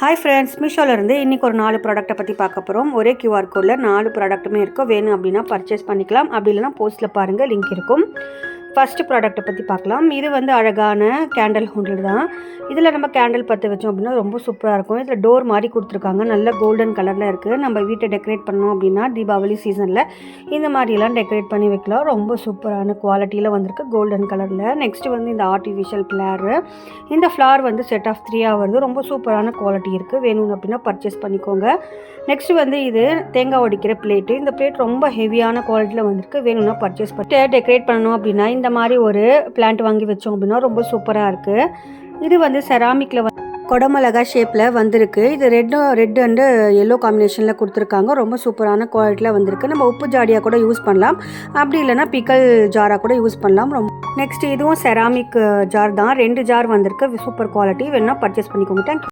Hi friends, மீஷோலேருந்து இன்றைக்கி ஒரு 4 ப்ராடக்ட்டை பற்றி பார்க்க போகிறோம். ஒரே QR கோடில் 4 ப்ராடக்ட்டுமே இருக்கும். வேணும் அப்படின்னா பர்ச்சேஸ் பண்ணிக்கலாம். அப்படி இல்லைனா போஸ்ட்டில் பாருங்கள், லிங்க் இருக்கும். ஃபஸ்ட்டு ப்ராடக்ட்டை பற்றி பார்க்கலாம். இது வந்து அழகான கேண்டில் ஹோல்டர் தான். இதில் நம்ம கேண்டில் பற்ற வச்சோம் அப்படின்னா ரொம்ப சூப்பராக இருக்கும். இதில் டோர் மாதிரி கொடுத்துருக்காங்க. நல்ல கோல்டன் கலரில் இருக்குது. நம்ம வீட்டை டெக்கரேட் பண்ணோம் அப்படின்னா தீபாவளி சீசனில் இந்த மாதிரிலாம் டெக்கரேட் பண்ணி வைக்கலாம். ரொம்ப சூப்பரான குவாலிட்டியில் வந்திருக்கு, கோல்டன் கலரில். நெக்ஸ்ட்டு வந்து இந்த ஆர்டிஃபிஷியல் ஃப்ளாரு. இந்த ஃப்ளார் வந்து செட் ஆஃப் 3 வருது. ரொம்ப சூப்பரான குவாலிட்டி இருக்குது. வேணும் அப்படின்னா பர்ச்சேஸ் பண்ணிக்கோங்க. நெக்ஸ்ட்டு வந்து இது தேங்காய் உடைக்கிற பிளேட்டு. இந்த பிளேட் ரொம்ப ஹெவியான குவாலிட்டியில் வந்திருக்கு. வேணும்னா பர்ச்சேஸ் பண்ணிட்டு டெக்கரேட் பண்ணணும் அப்படின்னா இந்த மாதிரி ஒரு பிளான்ட் வாங்கி வச்சோம் அப்படின்னா ரொம்ப சூப்பராக இருக்குது. இது வந்து செராமிக்கில் கொடமிளகா ஷேப்பில் வந்திருக்கு. இது ரெட் அண்டு எல்லோ காம்பினேஷனில் கொடுத்துருக்காங்க. ரொம்ப சூப்பரான குவாலிட்டியில் வந்திருக்கு. நம்ம உப்பு ஜாடியாக கூட யூஸ் பண்ணலாம். அப்படி இல்லைனா பிக்கல் ஜாராக கூட யூஸ் பண்ணலாம். நெக்ஸ்ட் இதுவும் செராமிக் ஜார் தான். 2 ஜார் வந்திருக்கு. Super quality. வேணும்னா பர்ச்சேஸ் பண்ணிக்கோங்க. தேங்க்யூ.